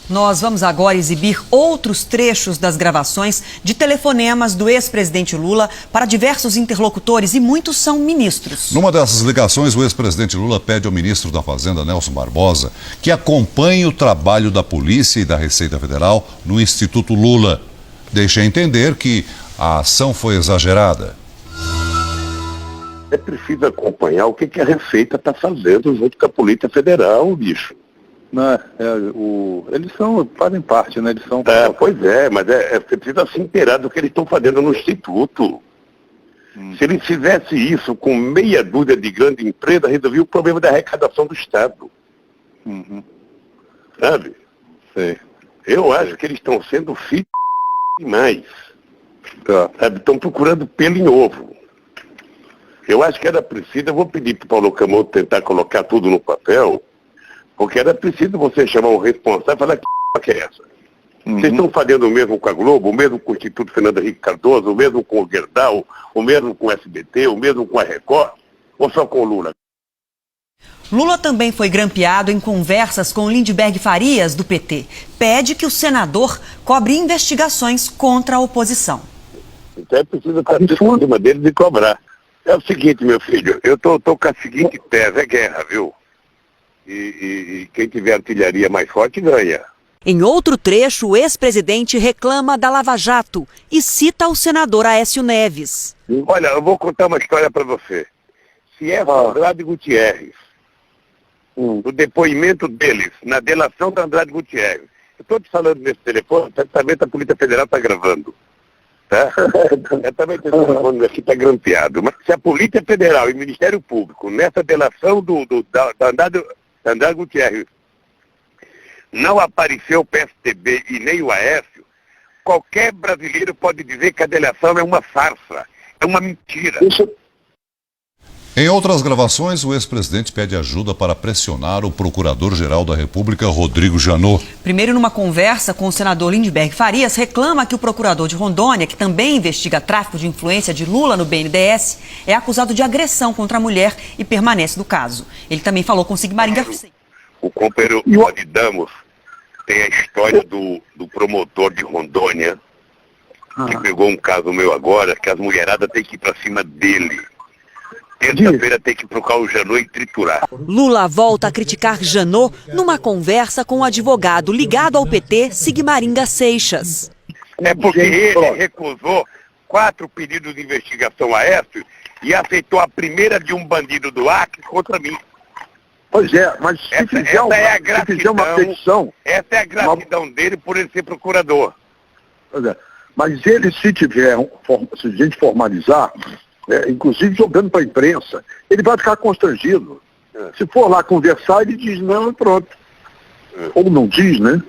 Nós vamos agora exibir outros trechos das gravações de telefonemas do ex-presidente Lula para diversos interlocutores e muitos são ministros. Numa dessas ligações, o ex-presidente Lula pede ao ministro da Fazenda, Nelson Barbosa, que acompanhe o trabalho da Polícia e da Receita Federal no Instituto Lula. Deixa entender que a ação foi exagerada. É preciso acompanhar o que a Receita está fazendo junto com a Polícia Federal, bicho. Eles fazem parte, né? Eles são... Pois é, mas você precisa se inteirar do que eles estão fazendo no Instituto. Se eles fizessem isso com meia dúzia de grandes empresas, resolvia o problema da arrecadação do Estado. Sabe? Sei. Eu acho que eles estão sendo filhos demais. Sabe? Estão procurando pelo em ovo. Eu acho que era preciso, eu vou pedir para o Paulo Camão tentar colocar tudo no papel, porque era preciso você chamar um responsável e falar que é essa. Vocês estão fazendo o mesmo com a Globo, o mesmo com o Instituto Fernando Henrique Cardoso, o mesmo com o Gerdau, o mesmo com o SBT, o mesmo com a Record, ou só com o Lula? Lula também foi grampeado em conversas com Lindbergh Farias, do PT. Pede que o senador cobre investigações contra a oposição. Então é preciso estar em cima deles e cobrar. É o seguinte, meu filho, eu tô com a seguinte tese, é guerra, viu? E quem tiver artilharia mais forte ganha. Em outro trecho, o ex-presidente reclama da Lava Jato e cita o senador Aécio Neves. Olha, eu vou contar uma história para você. Se é Andrade Gutierrez, o depoimento deles na delação da Andrade Gutierrez, eu estou te falando nesse telefone, certamente a Polícia Federal está gravando. Tá? Certamente esse telefone aqui está grampeado. Mas se a Polícia Federal e o Ministério Público, nessa delação da Andrade Gutierrez, não apareceu o PSDB e nem o Aécio, qualquer brasileiro pode dizer que a delação é uma farsa, é uma mentira. Em outras gravações, o ex-presidente pede ajuda para pressionar o procurador-geral da República, Rodrigo Janot. Primeiro, numa conversa com o senador Lindbergh Farias, reclama que o procurador de Rondônia, que também investiga tráfico de influência de Lula no BNDES, é acusado de agressão contra a mulher e permanece no caso. Ele também falou com Sigmaringa. O companheiro Damos tem a história do promotor de Rondônia, que pegou um caso meu agora, que as mulheradas têm que ir para cima dele. Terça-feira tem que procurar o Janot e triturar. Lula volta a criticar Janot numa conversa com o advogado ligado ao PT, Sigmaringa Seixas. É porque ele recusou 4 pedidos de investigação a Aécio e aceitou a primeira de um bandido do Acre contra mim. Pois é, mas se fizer uma petição... Essa é a gratidão dele por ele ser procurador. Pois é, mas ele, se a gente formalizar... inclusive jogando para a imprensa, ele vai ficar constrangido. Se for lá conversar, ele diz não e pronto. Ou não diz, né?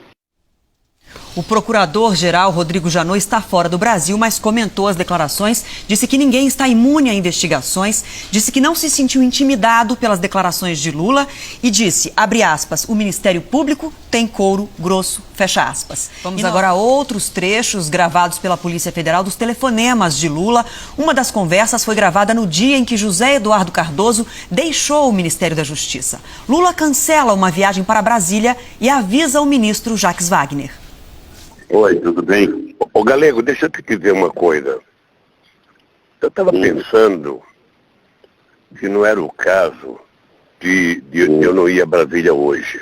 O procurador-geral Rodrigo Janot está fora do Brasil, mas comentou as declarações, disse que ninguém está imune a investigações, disse que não se sentiu intimidado pelas declarações de Lula e disse, abre aspas, o Ministério Público tem couro grosso, fecha aspas. Vamos agora a outros trechos gravados pela Polícia Federal dos telefonemas de Lula. Uma das conversas foi gravada no dia em que José Eduardo Cardoso deixou o Ministério da Justiça. Lula cancela uma viagem para Brasília e avisa o ministro Jacques Wagner. Oi, tudo bem? Ô Galego, deixa eu te dizer uma coisa. Eu estava pensando que não era o caso de eu não ir a Brasília hoje.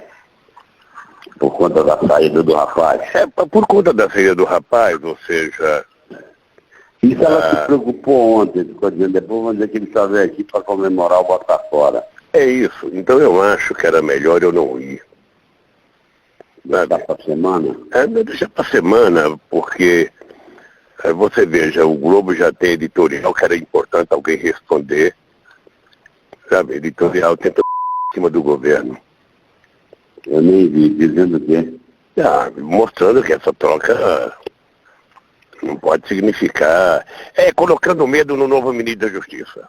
Por conta da saída do rapaz. Por conta da saída do rapaz, ou seja... Isso ela se preocupou ontem, ficou dizendo, depois vamos dizer que ele só veio aqui para comemorar o Bota Fora. É isso, então eu acho que era melhor eu não ir. Dá para semana? Deixa para semana, porque você veja, o Globo já tem editorial que era importante alguém responder. Sabe, editorial tenta em cima do governo. Eu nem vi, dizendo o quê? Mostrando que essa troca não pode significar... colocando medo no novo ministro da Justiça.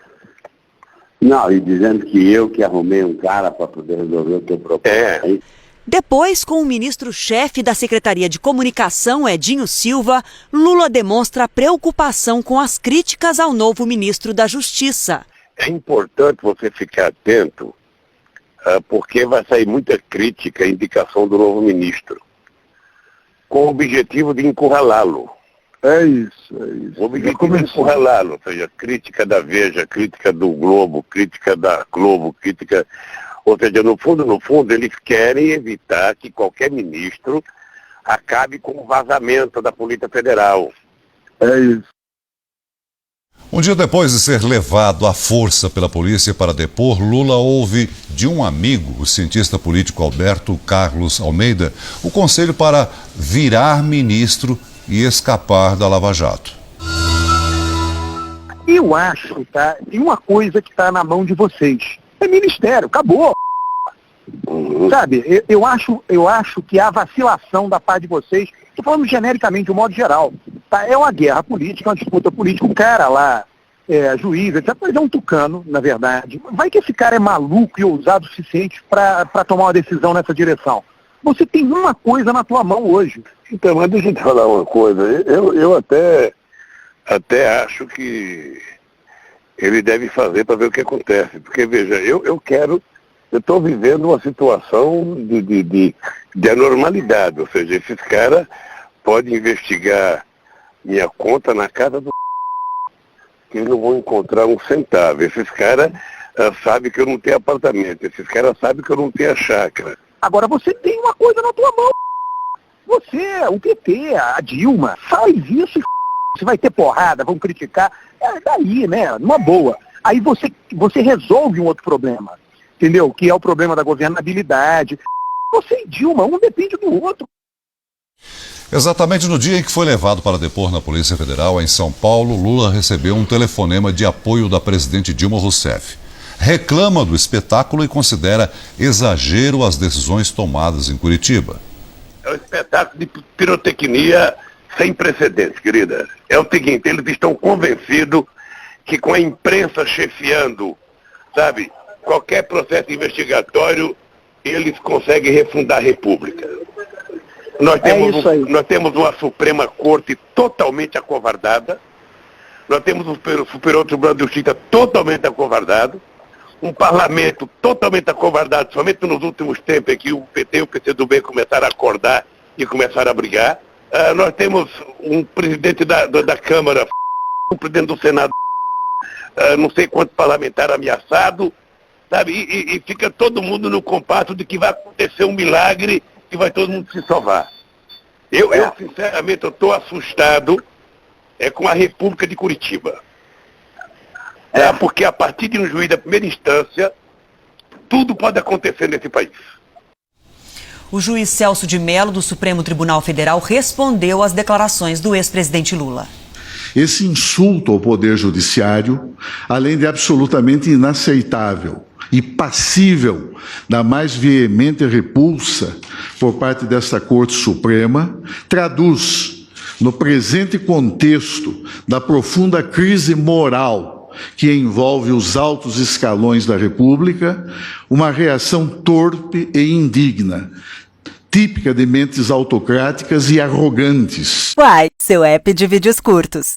Não, e dizendo que eu que arrumei um cara para poder resolver o teu problema. Depois, com o ministro-chefe da Secretaria de Comunicação, Edinho Silva, Lula demonstra preocupação com as críticas ao novo ministro da Justiça. É importante você ficar atento, porque vai sair muita crítica à indicação do novo ministro. com o objetivo de encurralá-lo. É isso, é isso. O objetivo de encurralá-lo, ou seja, crítica da Veja, crítica do Globo, crítica da Globo, crítica... Ou seja, no fundo, eles querem evitar que qualquer ministro acabe com o vazamento da Polícia Federal. É isso. Um dia depois de ser levado à força pela polícia para depor, Lula ouve de um amigo, o cientista político Alberto Carlos Almeida, o conselho para virar ministro e escapar da Lava Jato. Eu acho, tá? Tem uma coisa que está na mão de vocês. É ministério, acabou. Sabe, eu acho que a vacilação da parte de vocês, estou falando genericamente, de um modo geral, tá? É uma guerra política, uma disputa política, um cara lá, juiz, etc., mas é um tucano, na verdade. Vai que esse cara é maluco e ousado o suficiente para tomar uma decisão nessa direção. Você tem uma coisa na tua mão hoje. Então, mas deixa eu te falar uma coisa. Eu até acho que ele deve fazer para ver o que acontece. Porque, veja, eu estou vivendo uma situação de anormalidade. Ou seja, esses caras podem investigar minha conta na casa do que eles não vão encontrar um centavo. Esses caras sabem que eu não tenho apartamento. Esses caras sabem que eu não tenho a chácara. Agora você tem uma coisa na tua mão. Você, o PT, a Dilma, faz isso e você vai ter porrada, vão criticar. É daí, né? Numa boa. Aí você resolve um outro problema, entendeu? Que é o problema da governabilidade. Você e Dilma, um depende do outro. Exatamente no dia em que foi levado para depor na Polícia Federal, em São Paulo, Lula recebeu um telefonema de apoio da presidente Dilma Rousseff. Reclama do espetáculo e considera exagero as decisões tomadas em Curitiba. É um espetáculo de pirotecnia sem precedentes, querida. É o seguinte, eles estão convencidos que com a imprensa chefiando, sabe, qualquer processo investigatório, eles conseguem refundar a República. Nós temos uma Suprema Corte totalmente acovardada, nós temos o Superior Tribunal de Justiça totalmente acovardado, um parlamento totalmente acovardado, somente nos últimos tempos que o PT e o PCdoB começaram a acordar e começaram a brigar. Nós temos um presidente da Câmara, um presidente do Senado, não sei quantos parlamentares ameaçados, sabe? E fica todo mundo no compasso de que vai acontecer um milagre e vai todo mundo se salvar. Eu sinceramente, estou assustado com a República de Curitiba. Porque a partir de um juiz da primeira instância, tudo pode acontecer nesse país. O juiz Celso de Mello, do Supremo Tribunal Federal, respondeu às declarações do ex-presidente Lula. Esse insulto ao Poder Judiciário, além de absolutamente inaceitável e passível da mais veemente repulsa por parte desta Corte Suprema, traduz, no presente contexto da profunda crise moral que envolve os altos escalões da República, uma reação torpe e indigna, típica de mentes autocráticas e arrogantes. Uai, seu app de vídeos curtos.